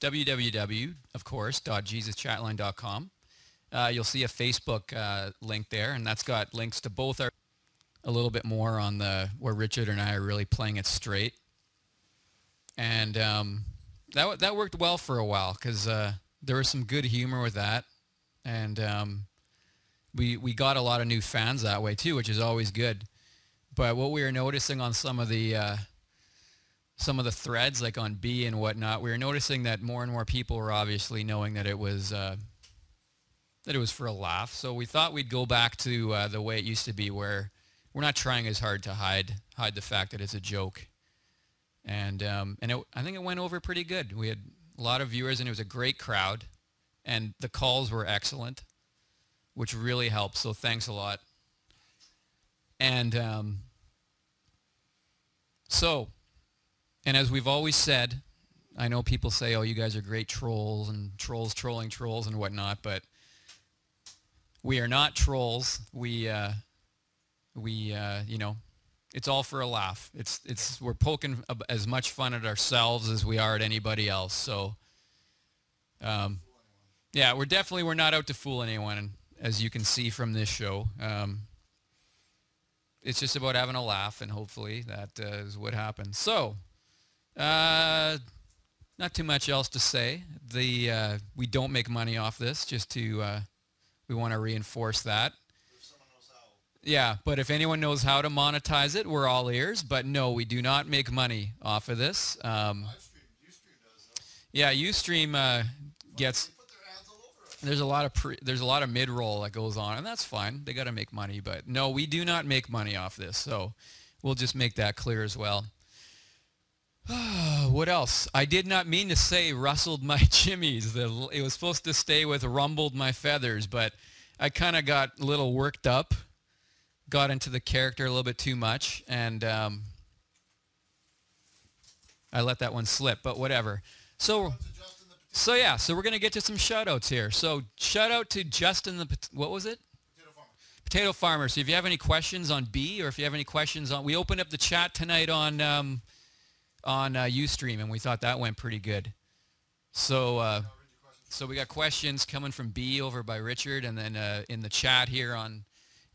www, of course, .jesuschatline.com. You'll see a Facebook link there, and that's got links to both our a little bit more on the where Richard and I are really playing it straight, and that worked well for a while because there was some good humor with that, and we got a lot of new fans that way too, which is always good. But what we were noticing on some of the threads, like on B and whatnot, we were noticing that more and more people were obviously knowing that it was for a laugh. So we thought we'd go back to the way it used to be, where we're not trying as hard to hide the fact that it's a joke. And I think it went over pretty good. We had a lot of viewers, and it was a great crowd, and the calls were excellent, which really helped. So thanks a lot. And and as we've always said, I know people say, "Oh, you guys are great trolls and trolls trolling trolls and whatnot," but we are not trolls. We you know, it's all for a laugh. We're poking as much fun at ourselves as we are at anybody else. So, yeah, we're not out to fool anyone, as you can see from this show. It's just about having a laugh, and hopefully that is what happens. So, not too much else to say. We don't make money off this. We want to reinforce that. Yeah, but if anyone knows how to monetize it, we're all ears. But no, we do not make money off of this. Yeah, Ustream gets. There's a lot of mid-roll that goes on, and that's fine. They got to make money, but no, we do not make money off this. So we'll just make that clear as well. What else? I did not mean to say rustled my jimmies. It was supposed to stay with rumbled my feathers, but I kind of got a little worked up, got into the character a little bit too much, and I let that one slip, but whatever. So we're going to get to some shout-outs here. So shout out to Justin what was it? Potato Farmer. So if you have any questions on B, or if you have any questions on, we opened up the chat tonight on Ustream, and we thought that went pretty good. So we got questions coming from B over by Richard, and then in the chat here on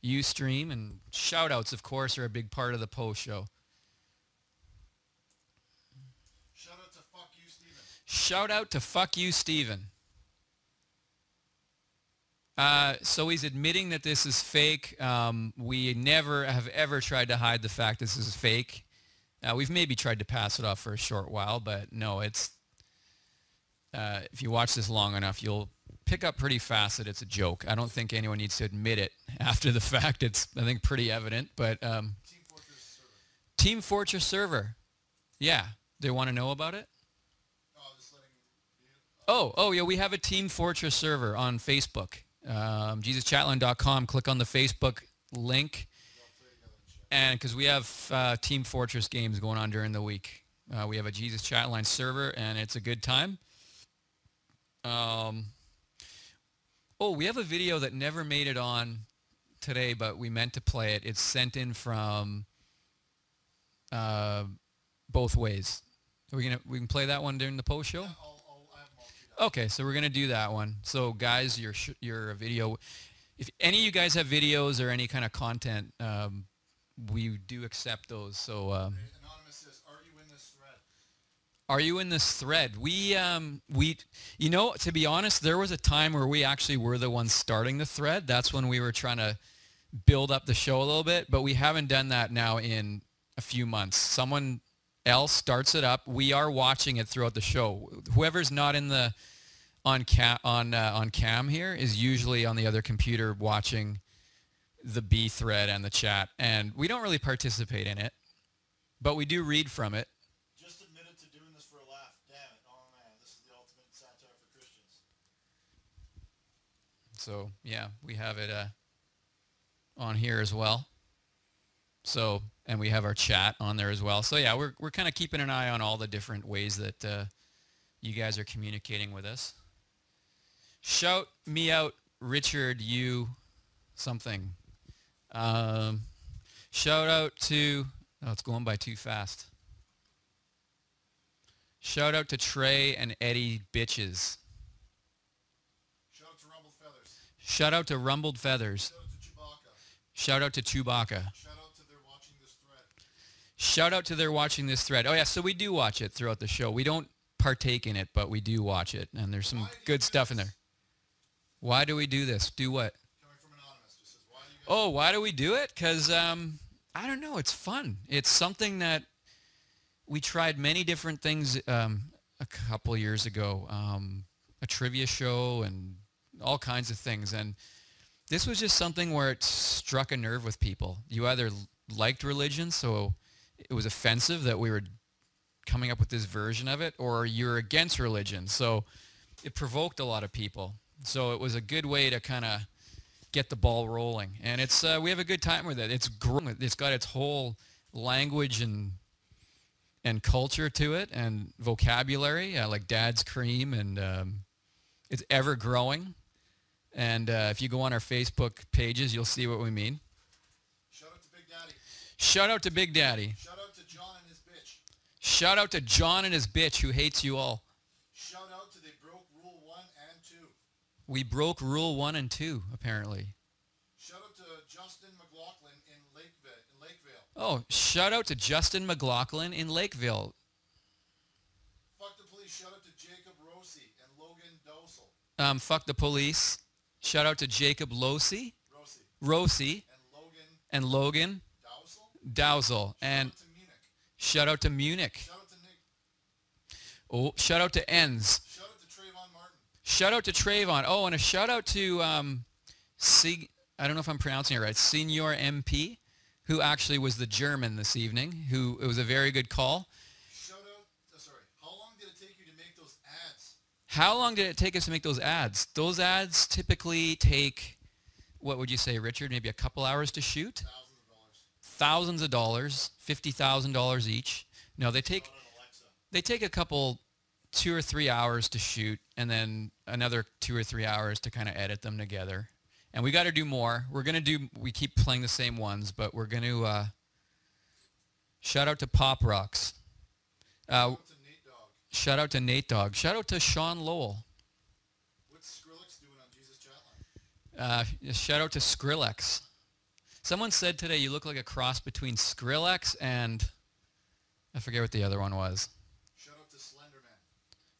Ustream, and shout-outs, of course, are a big part of the post show. Shout out to Fuck You, Steven. So he's admitting that this is fake. We never have ever tried to hide the fact this is fake. We've maybe tried to pass it off for a short while, but no, it's if you watch this long enough, you'll pick up pretty fast that it's a joke. I don't think anyone needs to admit it after the fact. It's, I think, pretty evident. But Team Fortress server. Yeah. They want to know about it? Oh, yeah, we have a Team Fortress server on Facebook. JesusChatline.com. Click on the Facebook link. And because we have Team Fortress games going on during the week. We have a Jesus Chatline server, and it's a good time. We have a video that never made it on today, but we meant to play it. It's sent in from both ways. We can play that one during the post show? Okay, so we're going to do that one. So guys, your video, if any of you guys have videos or any kind of content, we do accept those. So Anonymous says, are you in this thread? Are you in this thread? You know, to be honest, there was a time where we actually were the ones starting the thread. That's when we were trying to build up the show a little bit, but we haven't done that now in a few months. Someone else starts it up. We are watching it throughout the show. Whoever's not in the on cam here is usually on the other computer watching the B thread and the chat, and we don't really participate in it, but we do read from it. Just admitted to doing this for a laugh. Damn it. Oh man, this is the ultimate satire for Christians. So yeah, we have it on here as well. So, and we have our chat on there as well. So yeah, we're kind of keeping an eye on all the different ways that you guys are communicating with us. Shout me out, Richard, you something. Shout out to, oh, it's going by too fast. Shout out to Trey and Eddie Bitches. Shout out to Rumbled Feathers. Shout out to Rumbled Feathers. Shout out to Chewbacca. Shout out to Chewbacca. Shout out to They're Watching This Thread. Shout out to They're Watching This Thread. Oh yeah, so we do watch it throughout the show. We don't partake in it, but we do watch it, and there's some Why do you good do stuff in this? there. Why do we do this? Do what? Coming from Anonymous. Just says, why do you guys Oh, why do we do it? Because, I don't know, it's fun. It's something that we tried many different things a couple years ago, a trivia show and all kinds of things. And this was just something where it struck a nerve with people. You either liked religion, so it was offensive that we were coming up with this version of it, or you're against religion. So it provoked a lot of people. So it was a good way to kind of get the ball rolling, and it's we have a good time with it. It's grown. It's got its whole language and culture to it, and vocabulary, like Dad's Cream, and it's ever growing. And if you go on our Facebook pages, you'll see what we mean. Shout out to Big Daddy. Shout out to Big Daddy. Shout out to John and his bitch. Shout out to John and his bitch who hates you all. Shout out to They Broke Rule 1 and 2. We broke Rule 1 and 2, apparently. Shout out to Justin McLaughlin in Lakeville. Oh, shout out to Justin McLaughlin in Lakeville. Fuck the police. Shout out to Jacob Rossi and Logan Dowsell. Fuck the police. Shout out to Jacob Rossi and Logan Dowsell. Dowsell. And Shout out to Munich. shout out to Nick. Shout out to Nick. Oh, shout out to Enns. Shout out to Trayvon Martin. Shout out to Trayvon. Oh, and a shout out to I don't know if I'm pronouncing it right, Senior MP, who actually was the German this evening, who it was a very good call. Shout out, sorry, how long did it take you to make those ads? How long did it take us to make those ads? Those ads typically take, what would you say, Richard, maybe a couple hours to shoot? Thousands of dollars. $50,000 each. No, they take Shout out Alexa. a couple, 2 or 3 hours to shoot, and then another 2 or 3 hours to kind of edit them together. And we got to do more. We keep playing the same ones, but we're going to shout out to Pop Rocks. Shout out to Nate Dogg. Shout out to Nate Dogg. Shout out to Sean Lowell. What's Skrillex doing on Jesus Chatline? Shout out to Skrillex. Someone said today you look like a cross between Skrillex and I forget what the other one was. Shout out to Slenderman.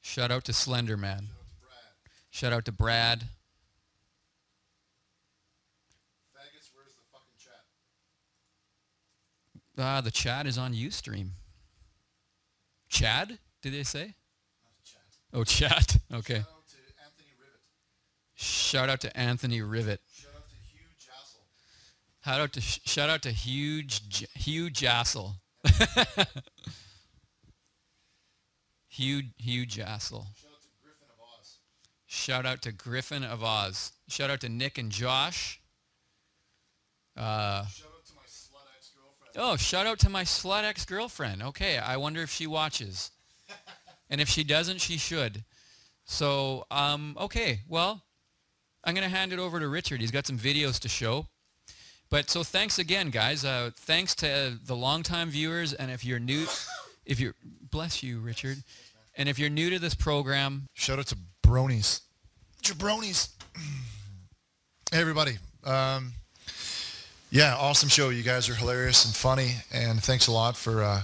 Shout out to Slenderman. Shout out to Brad. Shout out to Brad. Faggots, where's the fucking chat? The chat is on Ustream. Chad, did they say? Not chat. Oh, chat. Okay. Shout out to Anthony Rivet. Shout out to Anthony Rivet. Shout out to Hugh Jassel. Shout out to Hugh Jassel. Hugh Jassel. Shout out to Griffin of Oz. Shout out to Nick and Josh. Shout out to my slut ex-girlfriend. Oh, shout out to my slut ex-girlfriend. Okay, I wonder if she watches. And if she doesn't, she should. So, okay, well, I'm going to hand it over to Richard. He's got some videos to show. But so thanks again, guys. Thanks to the longtime viewers. And if you're new, bless you, Richard. And if you're new to this program. Shout out to Bronies. Jabronis. Hey, everybody. Yeah, awesome show. You guys are hilarious and funny. And thanks a lot for